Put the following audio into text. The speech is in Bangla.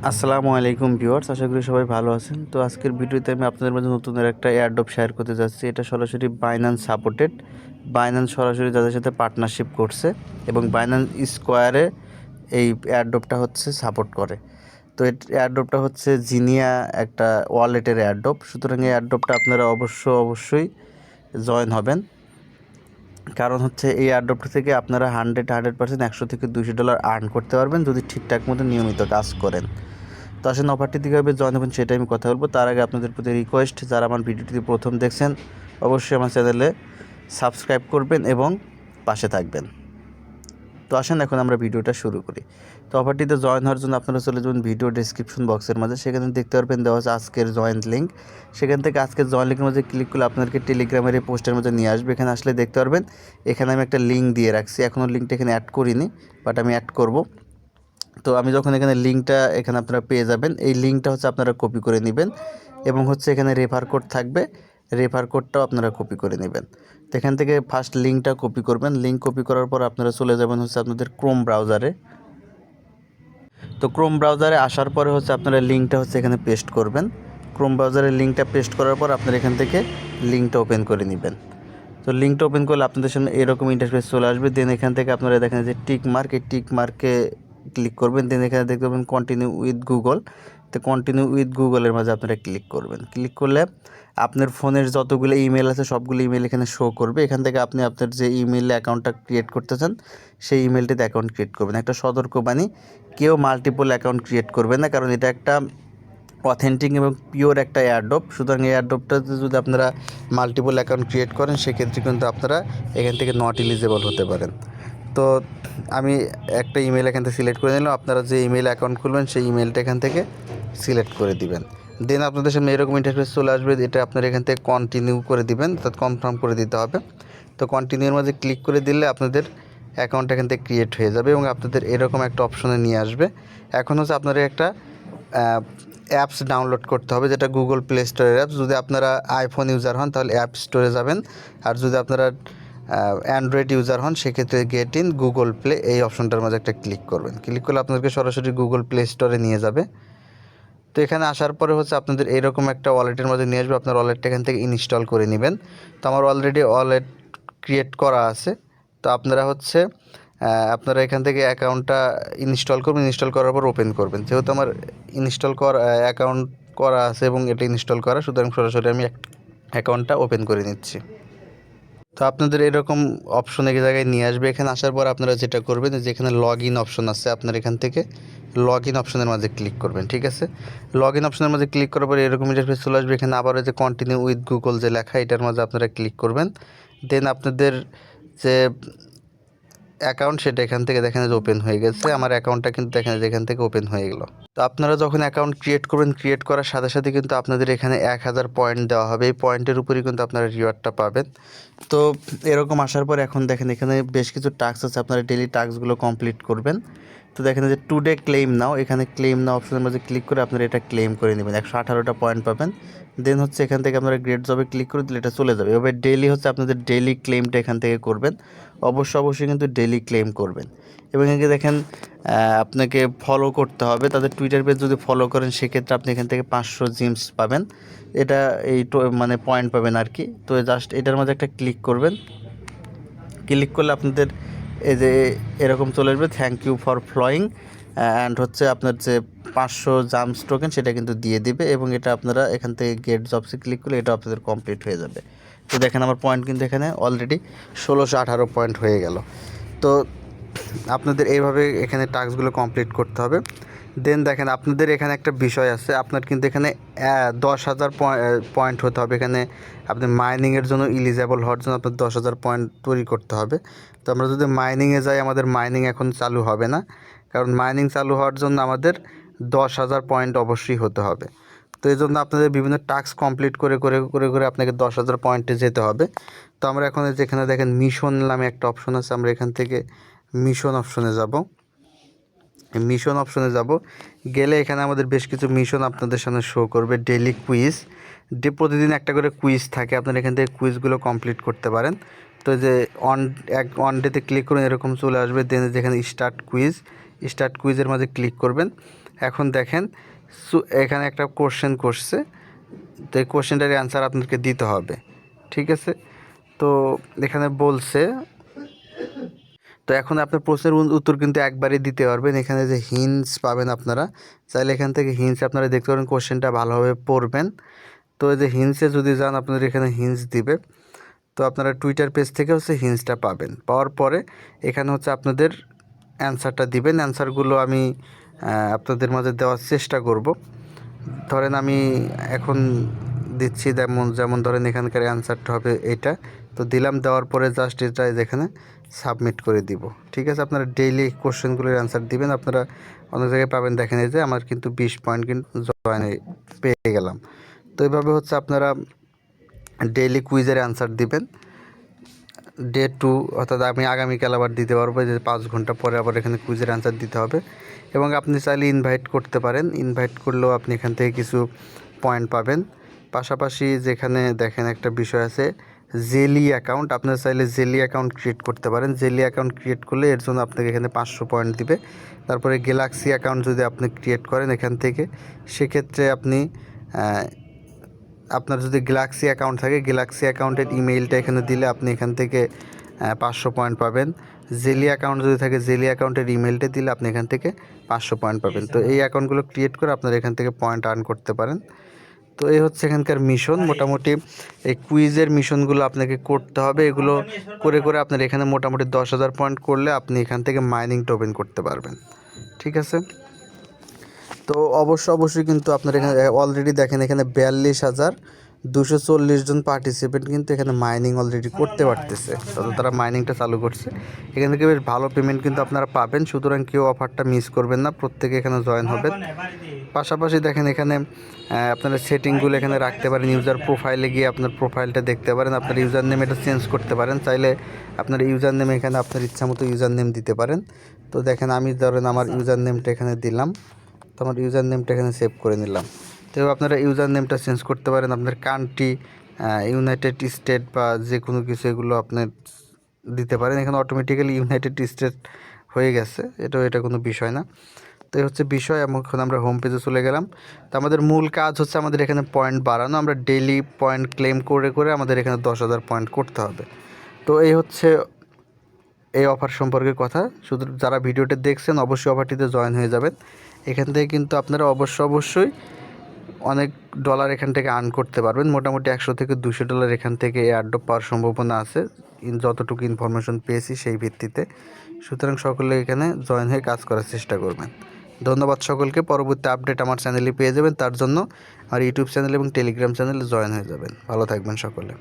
আসসালামু আলাইকুম ভিউয়ার্স, আশা করি সবাই ভালো আছেন। তো আজকের ভিডিওতে আমি আপনাদের মাঝে নতুন একটা এয়ারড্রপ শেয়ার করতে যাচ্ছি। এটা সরাসরি বাইন্যান্স সাপোর্টেড। বাইন্যান্স সরাসরি যাদের সাথে পার্টনারশিপ করছে এবং বাইন্যান্স স্কোয়ারে এই এয়ারড্রপটা হচ্ছে সাপোর্ট করে। তো এয়ারড্রপটা হচ্ছে জিনিয়া একটা ওয়ালেটের এয়ারড্রপ। সুতরাং এই এয়ারড্রপটা আপনারা অবশ্যই জয়েন হবেন। কারণ হচ্ছে এই এয়ারড্রপটা থেকে আপনারা 100% $100 থেকে $200 আর্ন করতে পারবেন যদি ঠিকঠাক মতো নিয়মিত কাজ করেন। তো আসেন অফারটি কীভাবে জয়েন হবেন সেটা আমি কথা বলবো। তার আগে আপনাদের প্রতি রিকোয়েস্ট, যারা আমার ভিডিওটি প্রথম দেখছেন অবশ্যই আমার চ্যানেলে সাবস্ক্রাইব করবেন এবং পাশে থাকবেন। তো আসেন এখন আমরা ভিডিওটা শুরু করি। তো অফারটিতে জয়েন হওয়ার জন্য আপনারা চলে যাবেন ভিডিও ডেসক্রিপশন বক্সের মাঝে, সেখানে দেখতে পারবেন দেওয়া আছে আজকের জয়েন লিঙ্ক। সেখান থেকে আজকের জয়েন লিঙ্কের মধ্যে ক্লিক করলে আপনাদেরকে টেলিগ্রামের এই পোস্টের মধ্যে নিয়ে আসবে। এখানে আসলে দেখতে পারবেন এখানে আমি একটা লিঙ্ক দিয়ে রাখছি, এখনও লিঙ্কটা এখানে অ্যাড করিনি, বাট আমি অ্যাড করব। তো আমি যখন এখানে লিঙ্কটা এখানে আপনারা পেয়ে যাবেন, এই লিঙ্কটা হচ্ছে আপনারা কপি করে নেবেন এবং হচ্ছে এখানে রেফার কোড থাকবে, রেফার কোডটাও আপনারা কপি করে নেবেন। তো এখান থেকে ফার্স্ট লিঙ্কটা কপি করবেন। লিঙ্ক কপি করার পর আপনারা চলে যাবেন হচ্ছে আপনাদের ক্রোম ব্রাউজারে। তো ক্রোম ব্রাউজারে আসার পরে হচ্ছে আপনারা লিঙ্কটা হচ্ছে এখানে পেস্ট করবেন। ক্রোম ব্রাউজারে লিঙ্কটা পেস্ট করার পর আপনারা এখান থেকে লিঙ্কটা ওপেন করে নেবেন। তো লিঙ্কটা ওপেন করলে আপনাদের সামনে এরকম ইন্টারফেস চলে আসবে। দেন এখান থেকে আপনারা দেখেন যে টিক মার্ক, এই টিক মার্কে ক্লিক করবেন। দেন এখানে দেখতে পাবেন কন্টিনিউ উইথ গুগল। তো কন্টিনিউ উইথ গুগলের মাঝে আপনারা ক্লিক করবেন। ক্লিক করলে আপনার ফোনের যতগুলো ইমেল আছে সবগুলো ইমেল এখানে শো করবে। এখান থেকে আপনি আপনার যে ইমেল অ্যাকাউন্টটা ক্রিয়েট করতে চান সেই ইমেলটিতে অ্যাকাউন্ট ক্রিয়েট করবেন। একটা সতর্কবাণী, কেউ মাল্টিপল অ্যাকাউন্ট ক্রিয়েট করবেন না, কারণ এটা একটা অথেন্টিক এবং পিওর একটা এয়ারড্রপ। সুতরাং এই এয়ারড্রপটাতে যদি আপনারা মাল্টিপল অ্যাকাউন্ট ক্রিয়েট করেন সেক্ষেত্রে কিন্তু আপনারা এখান থেকে নট এলিজেবল হতে পারেন। তো আমি একটা ইমেল এখান থেকে সিলেক্ট করে নিলাম। আপনারা যে ইমেল অ্যাকাউন্ট খুলবেন সেই ইমেলটা এখান থেকে সিলেক্ট করে দিবেন। দেন আপনাদের সামনে এরকম ইন্টারফেস চলে আসবে। এটা আপনারা এখান থেকে কন্টিনিউ করে দিবেন, অর্থাৎ কনফার্ম করে দিতে হবে। তো কন্টিনিউর মাঝে ক্লিক করে দিলে আপনাদের অ্যাকাউন্ট এখান থেকে ক্রিয়েট হয়ে যাবে এবং আপনাদের এরকম একটা অপশনে নিয়ে আসবে। এখন হচ্ছে আপনারা একটা অ্যাপস ডাউনলোড করতে হবে, যেটা গুগল প্লে স্টোরের অ্যাপস। যদি আপনারা আইফোন ইউজার হন তাহলে অ্যাপ স্টোরে যাবেন, আর যদি আপনারা অ্যান্ড্রয়েড ইউজার হন সেক্ষেত্রে গেট ইন গুগল প্লে এই অপশনটার মাঝে একটা ক্লিক করবেন। ক্লিক করলে আপনাদেরকে সরাসরি গুগল প্লে স্টোরে নিয়ে যাবে। তো এখানে আসার পরে হচ্ছে আপনাদের এরকম একটা ওয়ালেটের মধ্যে নিয়ে আসবে। আপনার ওয়ালেটটা এখান থেকে ইনস্টল করে নেবেন। তো আমার অলরেডি ওয়ালেট ক্রিয়েট করা আছে। তো আপনারা হচ্ছে আপনারা এখান থেকে অ্যাকাউন্টটা ইনস্টল করবেন। ইনস্টল করার পর ওপেন করবেন। যেহেতু আমার ইনস্টল করা অ্যাকাউন্ট করা আছে এবং এটা ইনস্টল করা, সুতরাং সরাসরি আমি অ্যাকাউন্টটা ওপেন করে নিচ্ছি। তো আপনাদের এরকম অপশন এক জায়গায় নিয়ে আসবে। এখানে আসার পর আপনারা যেটা করবেন, যেখানে লগ ইন অপশন আছে আপনারা এখান থেকে লগ ইন অপশনের মাঝে ক্লিক করবেন। ঠিক আছে, লগ ইন অপশনের মাঝে ক্লিক করার পরে এরকম ইন্টারফেস চলে আসবে। এখানে আবার যে কন্টিনিউ উইথ গুগল যে লেখা, এটার মাঝে আপনারা ক্লিক করবেন। দেন আপনাদের যে অ্যাকাউন্ট সেটা এখান থেকে দেখেন যে ওপেন হয়ে গেছে। আমার অ্যাকাউন্টটা কিন্তু দেখেন যে এখান থেকে ওপেন হয়ে গেল। তো আপনারা যখন অ্যাকাউন্ট ক্রিয়েট করবেন, ক্রিয়েট করার সাথে সাথে কিন্তু আপনাদের এখানে 1000 পয়েন্ট দেওয়া হবে। এই পয়েন্টের উপরেই কিন্তু আপনারা রিওয়ার্ডটা পাবেন। তো এরকম আসার পর এখন দেখেন এখানে বেশ কিছু টাস্ক আছে, আপনারা ডেলি টাস্কগুলো কমপ্লিট করবেন। তো দেখেন যে টুডে ক্লেম নাও, এখানে ক্লেম নাও অপশনের মধ্যে ক্লিক করে আপনারা এটা ক্লেম করে নেবেন। 118টা পয়েন্ট পাবেন। দেন হচ্ছে এখান থেকে আপনারা গ্রেট জবে ক্লিক করে দিলে এটা চলে যাবে। এবার ডেলি হচ্ছে আপনাদের ডেলি ক্লেমটা এখান থেকে করবেন। অবশ্যই কিন্তু ডেলি ক্লেম করবেন। এবং এখানে দেখেন আপনাকে ফলো করতে হবে তাদের টুইটার পেজ। যদি ফলো করেন সেক্ষেত্রে আপনি এখান থেকে 500 জিমস পাবেন। এটা এই মানে পয়েন্ট পাবেন আর কি। তো জাস্ট এটার মধ্যে একটা ক্লিক করবেন। ক্লিক করলে আপনাদের এই যে এরকম চলে আসবে, thank you for flowing and হচ্ছে আপনার যে 500 জাম্পস টোকেন সেটা কিন্তু দিয়ে দিবে। এবং এটা আপনারা এখান থেকে গেট জবসে ক্লিক করলে এটা আপনাদের কমপ্লিট হয়ে যাবে। তো দেখেন আমার পয়েন্ট কিন্তু এখানে অলরেডি 1618 পয়েন্ট হয়ে গেল। তো আপনাদের এইভাবে এখানে টাস্কগুলো কমপ্লিট করতে হবে। দেন দেখেন আপনাদের এখানে একটা বিষয় আছে, আপনার কিন্তু এখানে 10,000 পয়েন্ট হতে হবে। এখানে আপনি মাইনিংয়ের জন্য এলিজেবল হওয়ার জন্য আপনার 10,000 পয়েন্ট তৈরি করতে হবে। তো আমরা যদি মাইনিংয়ে যাই, আমাদের মাইনিং এখন চালু হবে না, কারণ মাইনিং চালু হওয়ার জন্য আমাদের 10,000 পয়েন্ট অবশ্যই হতে হবে। তো এই জন্য আপনাদের বিভিন্ন টাস্ক কমপ্লিট করে করে করে করে আপনাকে 10,000 পয়েন্টে যেতে হবে। তো আমরা এখন যেখানে দেখেন মিশন নামে একটা অপশন আছে, আমরা এখান থেকে মিশন অপশনে যাব। মিশন অপশনে যাব, গেলে এখানে আমাদের বেশ কিছু মিশন আপনাদের সামনে শো করবে। ডেইলি কুইজ, প্রতিদিন একটা করে কুইজ থাকে, আপনারা এখান থেকে কুইজগুলো কমপ্লিট করতে পারেন। তো যে অন ডেতে ক্লিক করুন, এরকম চলে আসবে। দেন যেখানে স্টার্ট কুইজ, স্টার্ট কুইজের মাঝে ক্লিক করবেন। এখন দেখেন এখানে একটা কোশ্চেন করছে, তো এই কোশ্চেনটার অ্যান্সার আপনাকে দিতে হবে। ঠিক আছে, তো এখানে বলছে, তো এখন আপনার প্রশ্নের উত্তর কিন্তু একবারই দিতে পারবেন। এখানে যে হিন্টস পাবেন আপনারা, চাইলে এখান থেকে হিন্টস আপনারা দেখতে পারেন, কোশ্চেনটা ভালোভাবে পড়বেন। তো এই যে হিন্টসে যদি যান, আপনাদের এখানে হিন্টস দিবে, তো আপনারা টুইটার পেজ থেকে হচ্ছে হিন্টসটা পাবেন। পাওয়ার পরে এখানে হচ্ছে আপনাদের অ্যান্সারটা দিবেন। অ্যান্সারগুলো আমি আপনাদের মাঝে দেওয়ার চেষ্টা করব। ধরেন আমি এখন দিচ্ছি, যেমন ধরেন এখানকার অ্যান্সারটা হবে এটা, তো দিলাম, দেওয়ার পরে জাস্ট এটা যেখানে সাবমিট করে দিব। ঠিক আছে, আপনারা ডেইলি কোশ্চেনগুলোর অ্যান্সার দিবেন। আপনারা অনেক জায়গায় পাবেন, দেখেন এই যে আমার কিন্তু 20 পয়েন্ট কিন্তু জয়েন পেয়ে গেলাম। তো এইভাবে হচ্ছে আপনারা ডেইলি কুইজের অ্যান্সার দিবেন। ডে 2 অর্থাৎ আমি আগামীকাল আবার দিতে পারবো, যে 5 ঘন্টা পরে আবার এখানে কুইজের অ্যান্সার দিতে হবে। এবং আপনি চাইলে ইনভাইট করতে পারেন, ইনভাইট করলেও আপনি এখান থেকে কিছু পয়েন্ট পাবেন। পাশাপাশি যেখানে দেখেন একটা বিষয় আছে জেলি অ্যাকাউন্ট, আপনারা চাইলে জেলি অ্যাকাউন্ট ক্রিয়েট করতে পারেন। জেলি অ্যাকাউন্ট ক্রিয়েট করলে এর জন্য আপনাকে এখানে 500 পয়েন্ট দিবে। তারপরে গ্যালাক্সি অ্যাকাউন্ট যদি আপনি ক্রিয়েট করেন এখান থেকে, সেক্ষেত্রে আপনি আপনার যদি গ্যালাক্সি অ্যাকাউন্ট থাকে, গ্যালাক্সি অ্যাকাউন্টের ইমেইলটা এখানে দিলে আপনি এখান থেকে 500 পয়েন্ট পাবেন। জেলি অ্যাকাউন্ট যদি থাকে, জেলি অ্যাকাউন্টের ইমেইলটা দিলে আপনি এখান থেকে 500 পয়েন্ট পাবেন। তো এই অ্যাকাউন্টগুলো ক্রিয়েট করে আপনারা এখান থেকে পয়েন্ট আর্ন করতে পারেন। তো এই হচ্ছে এখানকার মিশন। মোটামুটি এই কুইজের মিশনগুলো আপনাকে করতে হবে। এগুলো করে করে আপনার এখানে মোটামুটি 10,000 পয়েন্ট করলে আপনি এখান থেকে মাইনিং টোকেন করতে পারবেন। ঠিক আছে, তো অবশ্যই কিন্তু আপনার এখানে অলরেডি দেখেন এখানে 42,240 জন পার্টিসিপেন্ট কিন্তু এখানে মাইনিং অলরেডি করতে পারতেছে, অর্থাৎ তারা মাইনিংটা চালু করছে। এখান থেকে বেশ ভালো পেমেন্ট কিন্তু আপনারা পাবেন, সুতরাং কেউ অফারটা মিস করবেন না, প্রত্যেকে এখানে জয়েন হবেন। পাশাপাশি দেখেন এখানে আপনারা সেটিংগুলো এখানে রাখতে পারেন। ইউজার প্রোফাইলে গিয়ে আপনার প্রোফাইলটা দেখতে পারেন, আপনার ইউজার নেম এটা চেঞ্জ করতে পারেন। চাইলে আপনার ইউজার নেম এখানে আপনার ইচ্ছা মতো ইউজার নেম দিতে পারেন। তো দেখেন আমি ধরেন আমার ইউজার নেমটা এখানে দিলাম, তো আমার ইউজার নেমটা এখানে সেভ করে নিলাম। তো আপনারা ইউজার নেমটা চেঞ্জ করতে পারেন, আপনার কান্ট্রি ইউনাইটেড স্টেট বা যে কোনো কিছু এগুলো আপনি দিতে পারেন। এখানে অটোমেটিক্যালি ইউনাইটেড স্টেট হয়ে গেছে, এটা কোনো বিষয় না। তো এই হচ্ছে বিষয়। এখন আমরা হোম পেজে চলে গেলাম। তো আমাদের মূল কাজ হচ্ছে আমাদের এখানে পয়েন্ট বাড়ানো। আমরা ডেইলি পয়েন্ট ক্লেম করে করে আমাদের এখানে 10,000 পয়েন্ট করতে হবে। তো এই হচ্ছে এই অফার সম্পর্কে কথা। শুধু যারা ভিডিওটা দেখছেন অবশ্যই অফারটিতে জয়েন হয়ে যাবেন। এখান থেকে কিন্তু আপনারা অবশ্যই অনেক ডলার এখান থেকে আর্ন করতে পারবেন। মোটামুটি 100 থেকে 200 ডলার এখান থেকে এয়ারড্রপ পাওয়ার সম্ভাবনা আছে, যতটুকু ইনফরমেশন পেয়েছি সেই ভিত্তিতে। সুতরাং সকলে এখানে জয়েন হয়ে কাজ করার চেষ্টা করবেন। ধন্যবাদ সকলকে। পরবর্তী আপডেট আমার চ্যানেলে পেয়ে যাবেন, তার জন্য আমার ইউটিউব চ্যানেল এবং টেলিগ্রাম চ্যানেলে জয়েন হয়ে যাবেন। ভালো থাকবেন সকলে।